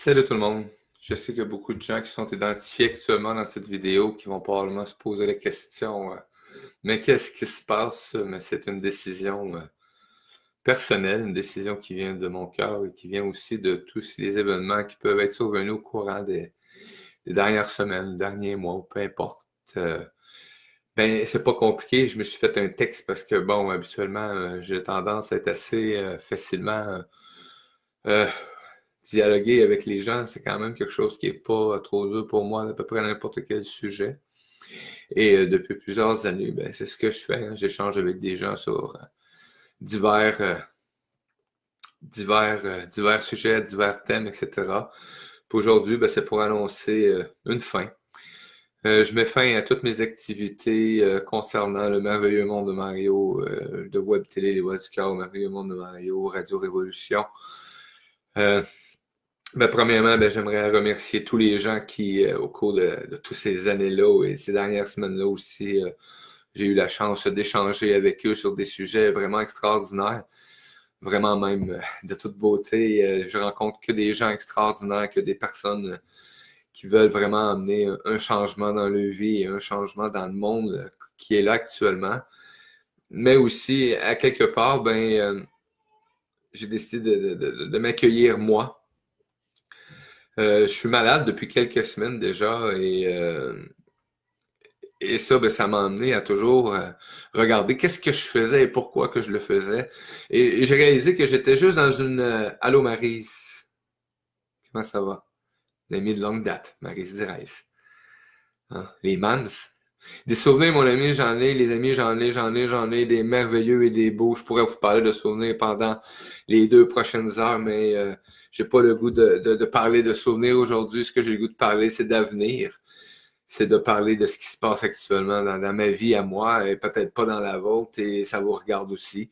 Salut tout le monde. Je sais qu'il y a beaucoup de gens qui sont identifiés actuellement dans cette vidéo qui vont probablement se poser la question, mais qu'est-ce qui se passe? Mais c'est une décision personnelle, une décision qui vient de mon cœur et qui vient aussi de tous les événements qui peuvent être survenus au courant des dernières semaines, derniers mois, ou peu importe. Euh, c'est pas compliqué. Je me suis fait un texte parce que, bon, habituellement, j'ai tendance à être assez facilement euh, dialoguer avec les gens, c'est quand même quelque chose qui est pas trop dur pour moi, à peu près n'importe quel sujet. Et depuis plusieurs années, c'est ce que je fais, hein. J'échange avec des gens sur divers, divers sujets, divers thèmes, etc. Puis aujourd'hui, c'est pour annoncer une fin. Je mets fin à toutes mes activités concernant le merveilleux monde de Mario, de Web Télé, les Voix du Cœur, le merveilleux monde de Mario, Radio Révolution. Premièrement, j'aimerais remercier tous les gens qui, au cours de toutes ces années-là et ces dernières semaines-là aussi, j'ai eu la chance d'échanger avec eux sur des sujets vraiment extraordinaires, vraiment même de toute beauté. Je rencontre que des gens extraordinaires, que des personnes qui veulent vraiment amener un changement dans leur vie et un changement dans le monde qui est là actuellement. Mais aussi, à quelque part, j'ai décidé de m'accueillir moi. Je suis malade depuis quelques semaines déjà et ça, ça m'a amené à toujours regarder qu'est-ce que je faisais et pourquoi que je le faisais. Et j'ai réalisé que j'étais juste dans une Allô Maryse. Comment ça va? L'ami de longue date, Maryse Direz. Hein? Les Mans. Des souvenirs, mon ami, j'en ai. Les amis, j'en ai des merveilleux et des beaux. Je pourrais vous parler de souvenirs pendant les 2 prochaines heures, mais j'ai pas le goût de parler de souvenirs aujourd'hui. Ce que j'ai le goût de parler, c'est d'avenir. C'est de parler de ce qui se passe actuellement dans ma vie à moi et peut-être pas dans la vôtre et ça vous regarde aussi.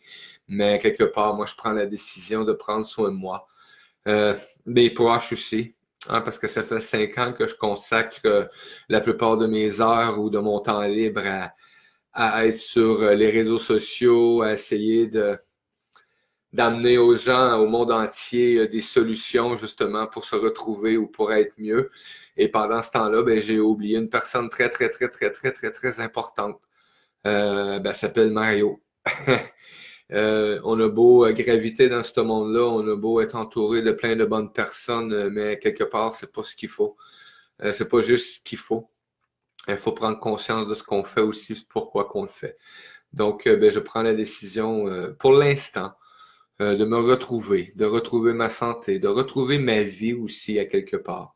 Mais quelque part, moi, je prends la décision de prendre soin de moi. Mes proches aussi. Hein, parce que ça fait 5 ans que je consacre la plupart de mes heures ou de mon temps libre à être sur les réseaux sociaux, à essayer d'amener aux gens, au monde entier, des solutions justement pour se retrouver ou pour être mieux. Et pendant ce temps-là, j'ai oublié une personne très, très, très, très, très, très, très importante. Elle s'appelle Mario. On a beau graviter dans ce monde-là, on a beau être entouré de plein de bonnes personnes, mais quelque part, c'est pas ce qu'il faut. C'est pas juste ce qu'il faut. Il faut prendre conscience de ce qu'on fait aussi, pourquoi qu'on le fait. Donc, je prends la décision, pour l'instant, de retrouver ma santé, de retrouver ma vie aussi à quelque part,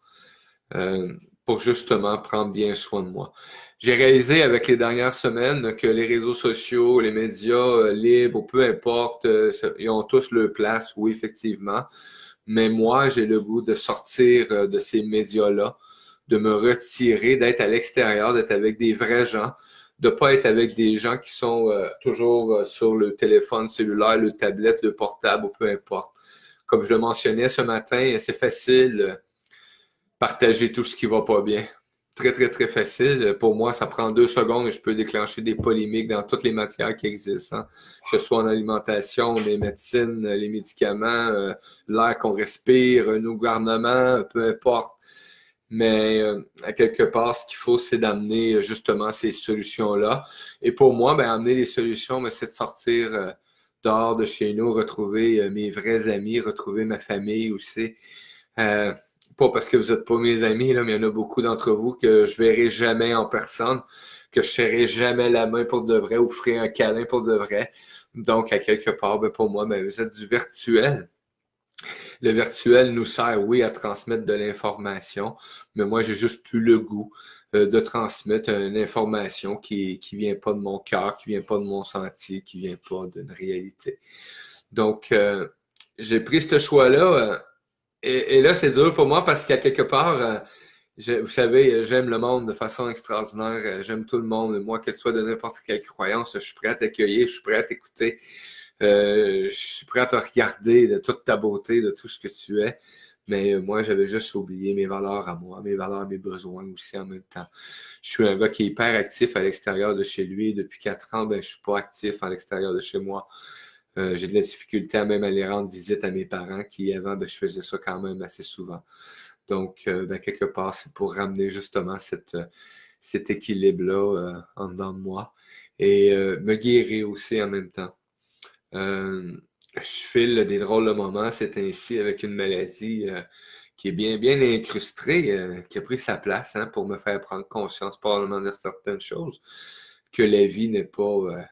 pour justement prendre bien soin de moi. J'ai réalisé avec les dernières semaines que les réseaux sociaux, les médias libres, peu importe, ils ont tous leur place, oui, effectivement. Mais moi, j'ai le goût de sortir de ces médias-là, de me retirer, d'être à l'extérieur, d'être avec des vrais gens, de pas être avec des gens qui sont toujours sur le téléphone cellulaire, le tablette, le portable, ou peu importe. Comme je le mentionnais ce matin, c'est facile partager tout ce qui va pas bien. Très, très, très facile. Pour moi, ça prend 2 secondes et je peux déclencher des polémiques dans toutes les matières qui existent, hein. Que ce soit en alimentation, les médecines, les médicaments, l'air qu'on respire, nos gouvernements, peu importe. Mais à quelque part, ce qu'il faut, c'est d'amener justement ces solutions-là. Et pour moi, amener les solutions, c'est de sortir dehors de chez nous, retrouver mes vrais amis, retrouver ma famille aussi. Euh, Pas parce que vous n'êtes pas mes amis, là, mais il y en a beaucoup d'entre vous que je verrai jamais en personne, que je serrai jamais la main pour de vrai ou ferai un câlin pour de vrai. Donc, à quelque part, pour moi, vous êtes du virtuel. Le virtuel nous sert, oui, à transmettre de l'information, mais moi, j'ai juste plus le goût de transmettre une information qui vient pas de mon cœur, qui vient pas de mon senti, qui vient pas d'une réalité. Donc, j'ai pris ce choix-là. Et là, c'est dur pour moi parce qu'à quelque part, vous savez, j'aime le monde de façon extraordinaire. J'aime tout le monde. Moi, que tu sois de n'importe quelle croyance, je suis prêt à t'accueillir, je suis prêt à t'écouter. Je suis prêt à te regarder de toute ta beauté, de tout ce que tu es. Mais moi, j'avais juste oublié mes valeurs à moi, mes valeurs, mes besoins aussi en même temps. Je suis un gars qui est hyper actif à l'extérieur de chez lui. Depuis 4 ans, je suis pas actif à l'extérieur de chez moi. J'ai de la difficulté à même aller rendre visite à mes parents qui, avant, ben, je faisais ça quand même assez souvent. Donc, ben, quelque part, c'est pour ramener justement cet équilibre-là en dedans de moi et me guérir aussi en même temps. Je file des drôles de moments, c'est ainsi avec une maladie qui est bien, bien incrustée, qui a pris sa place pour me faire prendre conscience probablement de certaines choses, que la vie n'est pas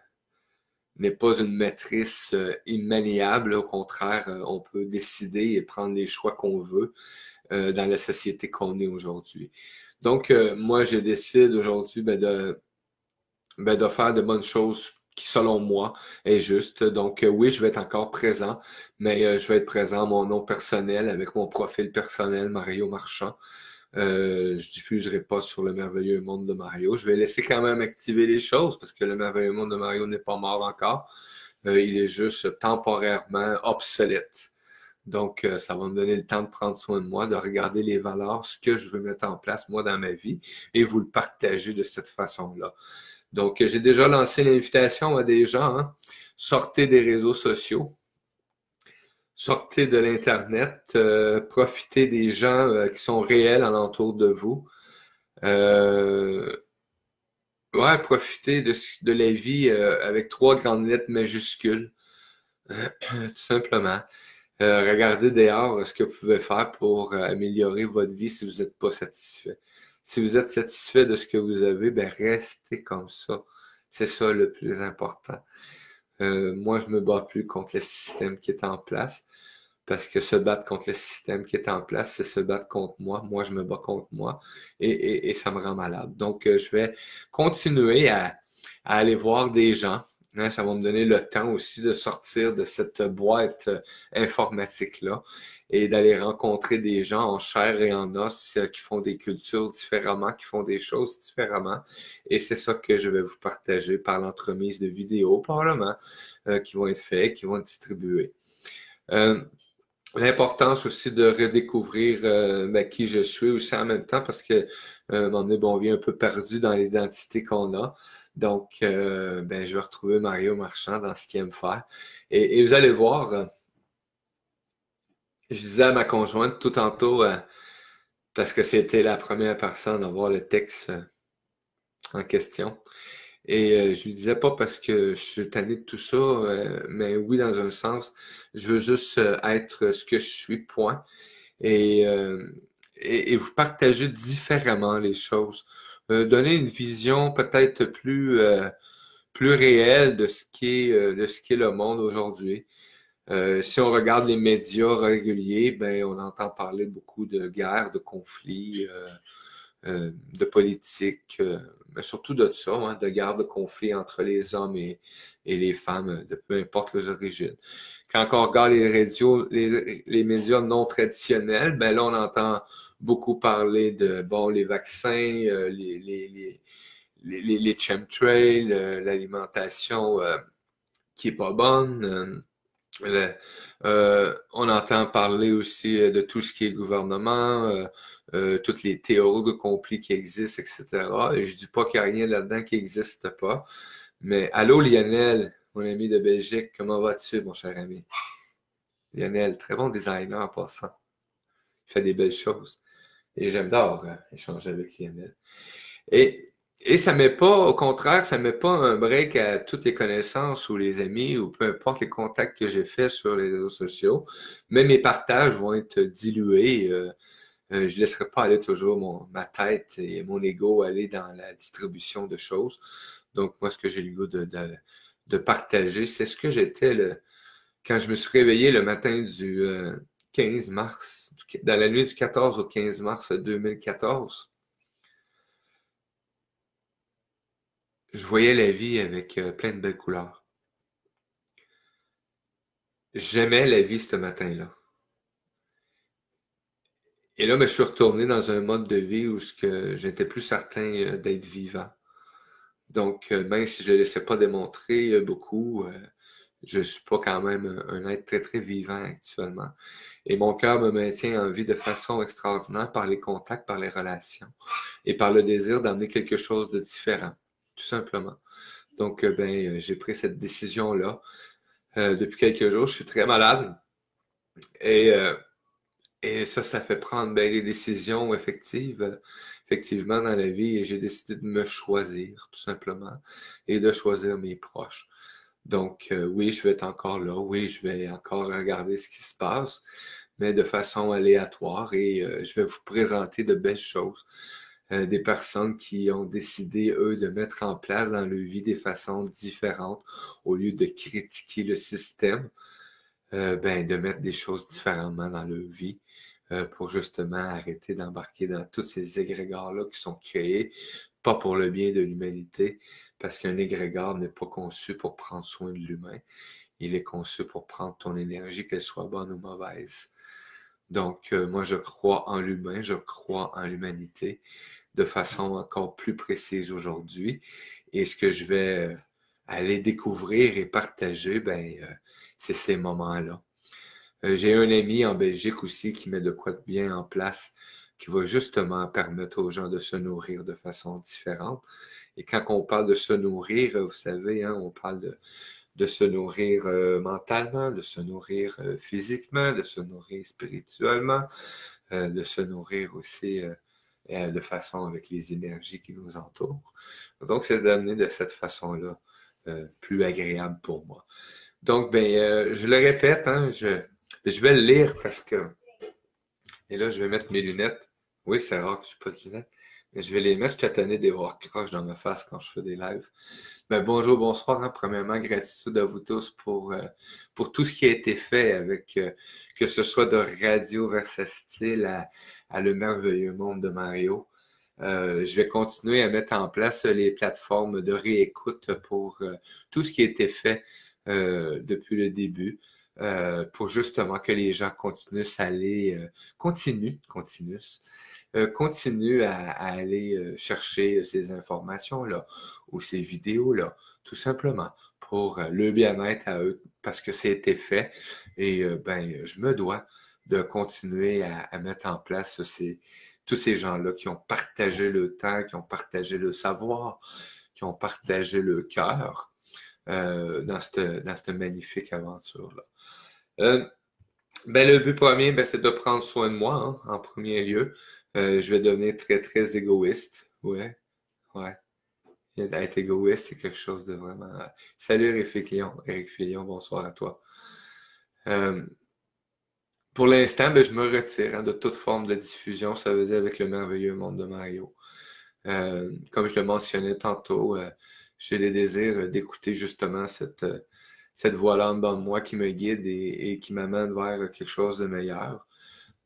une matrice immaniable. Au contraire, on peut décider et prendre les choix qu'on veut dans la société qu'on est aujourd'hui. Donc, moi, je décide aujourd'hui de faire de bonnes choses qui, selon moi, est juste. Donc, oui, je vais être encore présent, mais je vais être présent à mon nom personnel, avec mon profil personnel, Mario Marchand. Je diffuserai pas sur le merveilleux monde de Mario. Je vais laisser quand même activer les choses parce que le merveilleux monde de Mario n'est pas mort encore. Il est juste temporairement obsolète. Donc, ça va me donner le temps de prendre soin de moi, de regarder les valeurs, ce que je veux mettre en place, moi, dans ma vie, et vous le partager de cette façon-là. Donc, j'ai déjà lancé l'invitation à des gens, hein. Sortez des réseaux sociaux, sortez de l'Internet, profitez des gens qui sont réels alentour de vous. Euh, ouais, profitez de la vie avec trois grandes lettres majuscules, tout simplement. Regardez dehors ce que vous pouvez faire pour améliorer votre vie si vous n'êtes pas satisfait. Si vous êtes satisfait de ce que vous avez, ben restez comme ça. C'est ça le plus important. Moi, je me bats plus contre le système qui est en place, parce que se battre contre le système qui est en place, c'est se battre contre moi. Moi, je me bats contre moi et ça me rend malade. Donc, je vais continuer à aller voir des gens. Hein, ça va me donner le temps aussi de sortir de cette boîte informatique-là et d'aller rencontrer des gens en chair et en os qui font des cultures différemment, qui font des choses différemment. Et c'est ça que je vais vous partager par l'entremise de vidéos, probablement, qui vont être faites, qui vont être distribuées. L'importance aussi de redécouvrir qui je suis aussi en même temps parce que à un moment donné, bon, on vient un peu perdu dans l'identité qu'on a. Donc, je vais retrouver Mario Marchand dans ce qu'il aime faire. Et vous allez voir, je disais à ma conjointe tout tantôt, parce que c'était la première personne à voir le texte en question. Et je lui disais pas parce que je suis tanné de tout ça, mais oui, dans un sens, je veux juste être ce que je suis, point. Et, euh, et vous partager différemment les choses. Donner une vision peut-être plus réelle de ce qui est le monde aujourd'hui. Si on regarde les médias réguliers, ben on entend parler beaucoup de guerres, de conflits, de politique, mais surtout de ça, hein, de guerre, de conflit entre les hommes et les femmes, de peu importe leurs origines. Quand on regarde les médias non traditionnels, ben là, on entend beaucoup parler de, bon, les vaccins, les chemtrails, l'alimentation qui est pas bonne. On entend parler aussi de tout ce qui est gouvernement, toutes les théories de complot qui existent, etc. Et je dis pas qu'il n'y a rien là-dedans qui n'existe pas. Mais allô Lionel, mon ami de Belgique, comment vas-tu, mon cher ami? Lionel, très bon designer en passant. Il fait des belles choses. Et j'adore échanger avec Lionel. Et ça met pas, au contraire, ça met pas un break à toutes les connaissances ou les amis ou peu importe les contacts que j'ai faits sur les réseaux sociaux. Mais mes partages vont être dilués. Je laisserai pas aller toujours ma tête et mon ego aller dans la distribution de choses. Donc, moi, ce que j'ai le goût de partager, c'est ce que j'étais quand je me suis réveillé le matin du 15 mars, dans la nuit du 14 au 15 mars 2014. Je voyais la vie avec plein de belles couleurs. J'aimais la vie ce matin-là. Et là, je suis retourné dans un mode de vie où j'étais plus certain d'être vivant. Donc, même si je ne laissais pas démontrer beaucoup, je suis pas quand même un être très, très vivant actuellement. Et mon cœur me maintient en vie de façon extraordinaire par les contacts, par les relations et par le désir d'amener quelque chose de différent, tout simplement. Donc, j'ai pris cette décision-là Depuis quelques jours, je suis très malade. Et, euh, et ça fait prendre ben, des décisions effectivement dans la vie. Et j'ai décidé de me choisir, tout simplement, et de choisir mes proches. Donc, oui, je vais être encore là. Oui, je vais encore regarder ce qui se passe, mais de façon aléatoire. Et je vais vous présenter de belles choses. Des personnes qui ont décidé, eux, de mettre en place dans leur vie des façons différentes au lieu de critiquer le système, ben, de mettre des choses différemment dans leur vie pour justement arrêter d'embarquer dans tous ces égrégores-là qui sont créés, pas pour le bien de l'humanité, parce qu'un égrégore n'est pas conçu pour prendre soin de l'humain. Il est conçu pour prendre ton énergie, qu'elle soit bonne ou mauvaise. Donc, moi, je crois en l'humain, je crois en l'humanité de façon encore plus précise aujourd'hui. Et ce que je vais aller découvrir et partager, ben, c'est ces moments-là. J'ai un ami en Belgique aussi qui met de quoi de bien en place, qui va justement permettre aux gens de se nourrir de façon différente. Et quand on parle de se nourrir, vous savez, hein, on parle de se nourrir mentalement, de se nourrir physiquement, de se nourrir spirituellement, de se nourrir aussi de façon avec les énergies qui nous entourent. Donc, c'est d'amener de cette façon-là plus agréable pour moi. Donc, ben, je le répète, hein, je vais le lire parce que... Et là, je vais mettre mes lunettes. Oui, c'est rare que je n'ai pas de lunettes. Mais je vais les mettre. Je suis tanné de voir croche dans ma face quand je fais des lives. Ben, bonjour, bonsoir. Hein. Premièrement, gratitude à vous tous pour tout ce qui a été fait avec, que ce soit de Radio Versatile à Le Merveilleux Monde de Mario. Je vais continuer à mettre en place les plateformes de réécoute pour tout ce qui a été fait depuis le début. Pour justement que les gens continuent à aller, continuent à aller chercher ces informations-là ou ces vidéos-là, tout simplement pour le bien-être à eux, parce que c'était fait. Et ben, je me dois de continuer à mettre en place tous ces gens-là qui ont partagé le temps, qui ont partagé le savoir, qui ont partagé le cœur dans cette magnifique aventure-là. Ben, le but premier, ben, c'est de prendre soin de moi, hein, en premier lieu. Je vais devenir très, très égoïste. Ouais, ouais. Être égoïste, c'est quelque chose de vraiment... Salut Éric Filion, bonsoir à toi. Pour l'instant, ben, je me retire hein, de toute forme de diffusion, ça veut dire avec le merveilleux monde de Mario. Comme je le mentionnais tantôt, j'ai le désir d'écouter justement cette voix-là en dedans de moi qui me guide et qui m'amène vers quelque chose de meilleur.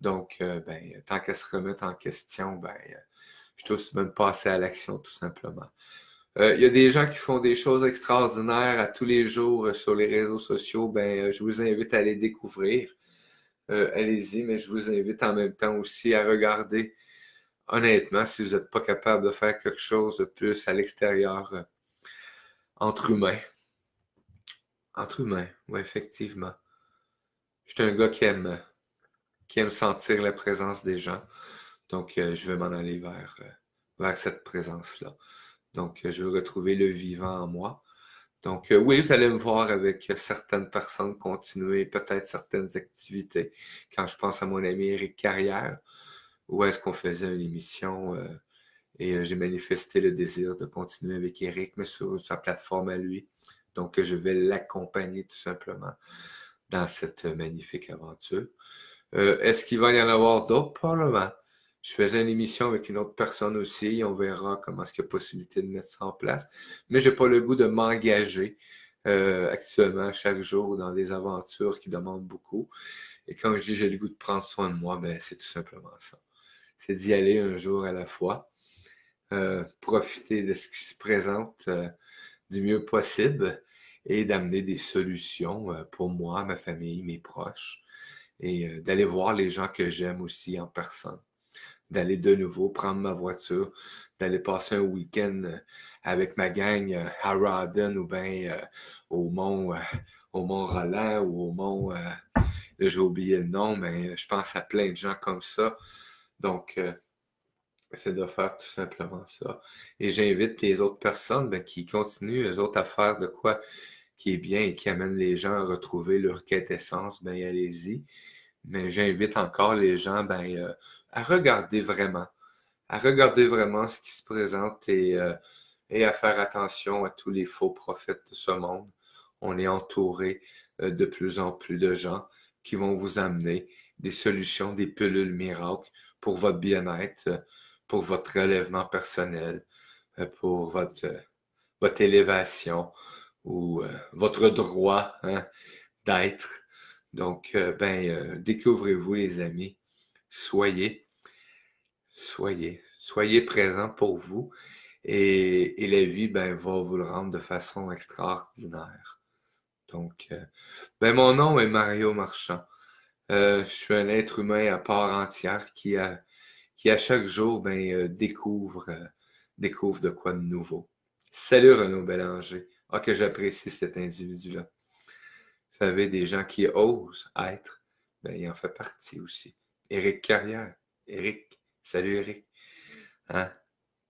Donc, ben, tant qu'à se remettre en question, ben, je suis aussi même passer à l'action, tout simplement. Il y a des gens qui font des choses extraordinaires à tous les jours sur les réseaux sociaux. Ben, je vous invite à les découvrir. Allez-y, mais je vous invite en même temps aussi à regarder, honnêtement, si vous n'êtes pas capable de faire quelque chose de plus à l'extérieur, entre humains. Entre humains, oui, effectivement. Je suis un gars qui aime sentir la présence des gens. Donc, je vais m'en aller vers cette présence-là. Donc, je vais retrouver le vivant en moi. Donc, oui, vous allez me voir avec certaines personnes continuer peut-être certaines activités. Quand je pense à mon ami Éric Carrière, où est-ce qu'on faisait une émission et j'ai manifesté le désir de continuer avec Éric, mais sur sa plateforme à lui. Donc, je vais l'accompagner tout simplement dans cette magnifique aventure. Est-ce qu'il va y en avoir d'autres? Probablement. Je faisais une émission avec une autre personne aussi. On verra comment est-ce qu'il y a possibilité de mettre ça en place. Mais j'ai pas le goût de m'engager actuellement chaque jour dans des aventures qui demandent beaucoup. Et quand je dis j'ai le goût de prendre soin de moi, ben c'est tout simplement ça. C'est d'y aller un jour à la fois. Profiter de ce qui se présente du mieux possible et d'amener des solutions pour moi, ma famille, mes proches et d'aller voir les gens que j'aime aussi en personne. D'aller de nouveau prendre ma voiture, d'aller passer un week-end avec ma gang à Rawdon ou bien au Mont-Roland ou au Mont... là, j'ai oublié le nom, mais je pense à plein de gens comme ça. Donc, c'est de faire tout simplement ça. Et j'invite les autres personnes ben, qui continuent, eux autres, à faire de quoi qui est bien et qui amène les gens à retrouver leur quintessence, ben allez-y. Mais j'invite encore les gens à regarder vraiment ce qui se présente et à faire attention à tous les faux prophètes de ce monde. On est entouré de plus en plus de gens qui vont vous amener des solutions, des pilules miracles pour votre bien-être, pour votre relèvement personnel, pour votre élévation ou votre droit d'être. Donc, découvrez-vous les amis. Soyez présents pour vous et la vie va vous le rendre de façon extraordinaire. Donc, mon nom est Mario Marchand. Je suis un être humain à part entière qui à chaque jour découvre de quoi de nouveau. Salut Renaud Bélanger. Ah, que j'apprécie cet individu-là. Vous savez, des gens qui osent être, il en fait partie aussi. Éric Carrière. Éric. Salut Éric. Hein?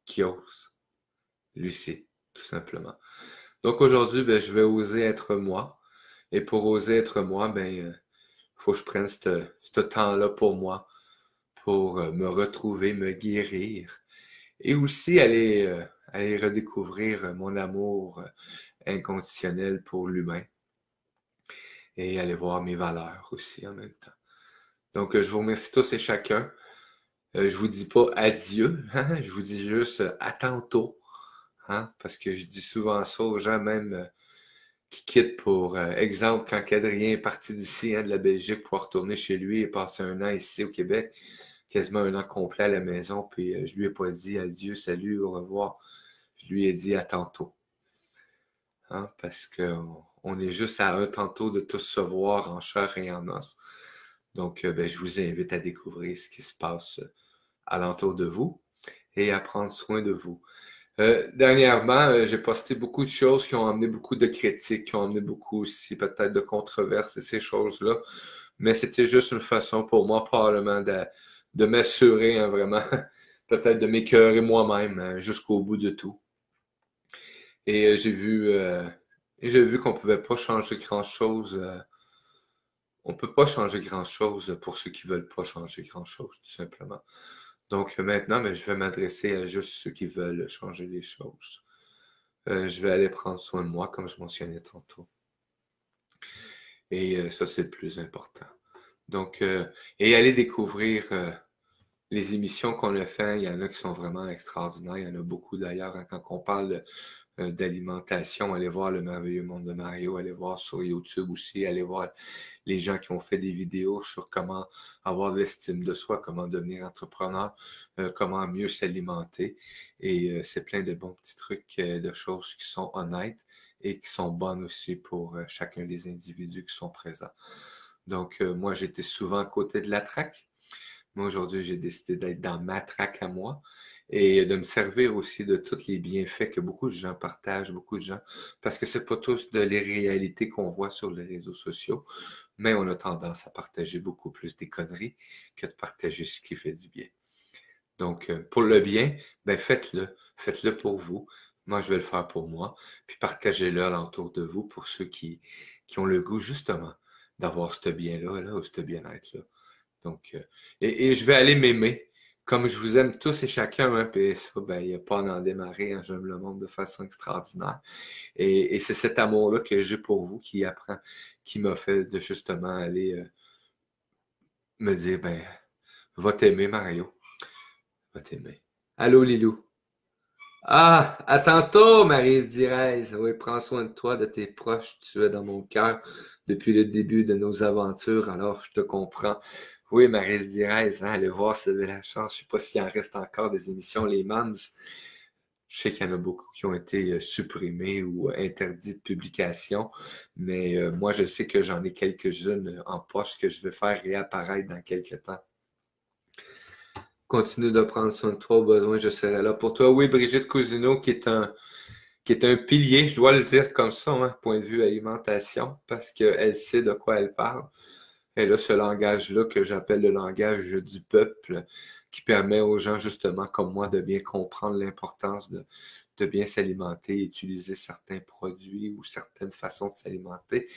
Qui ose. Lucie, tout simplement. Donc aujourd'hui, je vais oser être moi. Et pour oser être moi, faut que je prenne ce temps-là pour moi, pour me retrouver, me guérir. Et aussi aller redécouvrir mon amour inconditionnel pour l'humain. Et aller voir mes valeurs aussi en même temps. Donc, je vous remercie tous et chacun. Je vous dis pas adieu, hein? Je vous dis juste à tantôt. Hein? Parce que je dis souvent ça aux gens même qui quittent pour exemple quand Adrien est parti d'ici, de la Belgique, pour retourner chez lui et passer un an ici au Québec, quasiment un an complet à la maison, puis je lui ai pas dit adieu, salut, au revoir. Je lui ai dit à tantôt. Hein? Parce qu'on est juste à un tantôt de tous se voir en chair et en os. Donc, je vous invite à découvrir ce qui se passe alentour de vous et à prendre soin de vous. Dernièrement, j'ai posté beaucoup de choses qui ont amené beaucoup de critiques, qui ont amené beaucoup aussi peut-être de controverses et ces choses-là. Mais c'était juste une façon pour moi, probablement, de m'assurer, vraiment, peut-être de m'écœurer moi-même jusqu'au bout de tout. Et j'ai vu qu'on pouvait pas changer grand-chose. On peut pas changer grand-chose pour ceux qui veulent pas changer grand-chose, tout simplement. Donc maintenant, je vais m'adresser à juste ceux qui veulent changer les choses. Je vais aller prendre soin de moi, comme je mentionnais tantôt. Et ça, c'est le plus important. Donc, et aller découvrir les émissions qu'on a fait. Il y en a qui sont vraiment extraordinaires. Il y en a beaucoup d'ailleurs. Quand on parle d'alimentation, allez voir le merveilleux monde de Mario, allez voir sur YouTube aussi, allez voir les gens qui ont fait des vidéos sur comment avoir de l'estime de soi, comment devenir entrepreneur, comment mieux s'alimenter. Et c'est plein de bons petits trucs, de choses qui sont honnêtes et qui sont bonnes aussi pour chacun des individus qui sont présents. Donc, moi, j'étais souvent à côté de la traque. Moi, aujourd'hui, j'ai décidé d'être dans ma traque à moi et de me servir aussi de tous les bienfaits que beaucoup de gens partagent, beaucoup de gens, parce que c'est pas tous de les réalités qu'on voit sur les réseaux sociaux, mais on a tendance à partager beaucoup plus des conneries que de partager ce qui fait du bien. Donc, pour le bien, faites-le. Faites-le pour vous. Moi, je vais le faire pour moi. Puis partagez-le alentour de vous pour ceux qui ont le goût, justement, d'avoir ce bien-là, là, ou ce bien-être-là. Donc, et je vais aller m'aimer. Comme je vous aime tous et chacun, hein, puis ça, il n'y a pas à en démarrer, hein, j'aime le monde de façon extraordinaire. Et c'est cet amour-là que j'ai pour vous qui m'a fait de justement aller me dire, va t'aimer, Mario. Va t'aimer. Allô, Lilou. Ah, à tantôt, Maryse Direz. Oui, prends soin de toi, de tes proches. Tu es dans mon cœur depuis le début de nos aventures, alors je te comprends. Oui, Maryse Direz, allez voir si vous avez la chance. Je sais pas s'il en reste encore des émissions, les Mams. Je sais qu'il y en a beaucoup qui ont été supprimées ou interdites de publication, mais moi, je sais que j'en ai quelques-unes en poche que je vais faire réapparaître dans quelques temps. Continue de prendre soin de toi, au besoin, je serai là pour toi. Oui, Brigitte Cousineau, qui est un pilier, je dois le dire comme ça, hein, point de vue alimentation, parce qu'elle sait de quoi elle parle. Elle a ce langage-là que j'appelle le langage du peuple, qui permet aux gens, justement, comme moi, de bien comprendre l'importance de bien s'alimenter, utiliser certains produits ou certaines façons de s'alimenter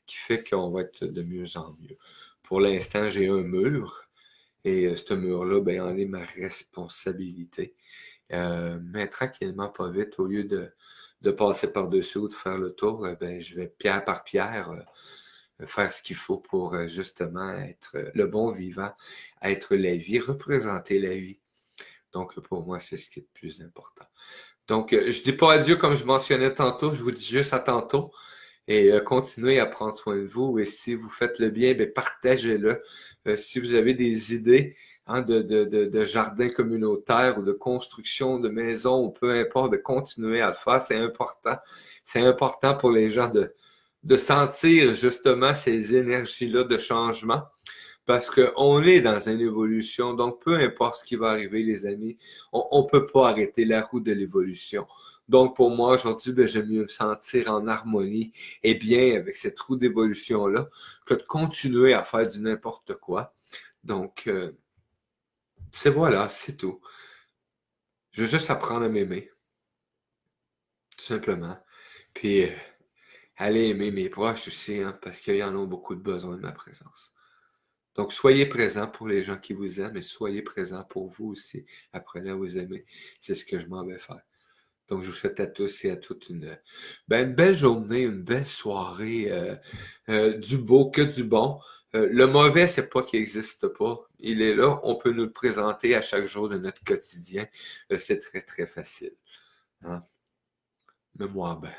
qui fait qu'on va être de mieux en mieux. Pour l'instant, j'ai un mur et ce mur-là, ben, en est ma responsabilité. Mais tranquillement, pas vite, au lieu de passer par-dessus ou de faire le tour, ben, je vais pierre par pierre faire ce qu'il faut pour justement être le bon vivant, être la vie, représenter la vie. Donc, pour moi, c'est ce qui est le plus important. Donc, je dis pas adieu comme je mentionnais tantôt, je vous dis juste à tantôt. Et continuez à prendre soin de vous. Et si vous faites le bien, ben partagez-le. Si vous avez des idées hein, de jardins communautaires ou de construction de maisons ou peu importe, de continuer à le faire. C'est important. C'est important pour les gens de sentir justement ces énergies-là de changement. Parce qu'on est dans une évolution, donc peu importe ce qui va arriver, les amis, on ne peut pas arrêter la roue de l'évolution. Donc pour moi, aujourd'hui, ben, j'aime mieux me sentir en harmonie et bien avec cette roue d'évolution-là que de continuer à faire du n'importe quoi. Donc, c'est voilà, c'est tout. Je veux juste apprendre à m'aimer, tout simplement. Puis, aller aimer mes proches aussi, hein, parce qu'ils en ont beaucoup de besoin de ma présence. Donc, soyez présents pour les gens qui vous aiment et soyez présents pour vous aussi. Apprenez à vous aimer. C'est ce que je m'en vais faire. Donc, je vous souhaite à tous et à toutes une belle journée, une belle soirée, du beau que du bon. Le mauvais, c'est pas qu'il n'existe pas. Il est là. On peut nous le présenter à chaque jour de notre quotidien. C'est très, très facile. Hein? Mais moi, ben,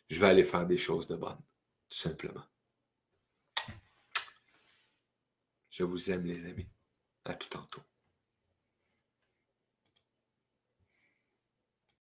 je vais aller faire des choses de bonnes, tout simplement. Je vous aime, les amis. À tout tantôt.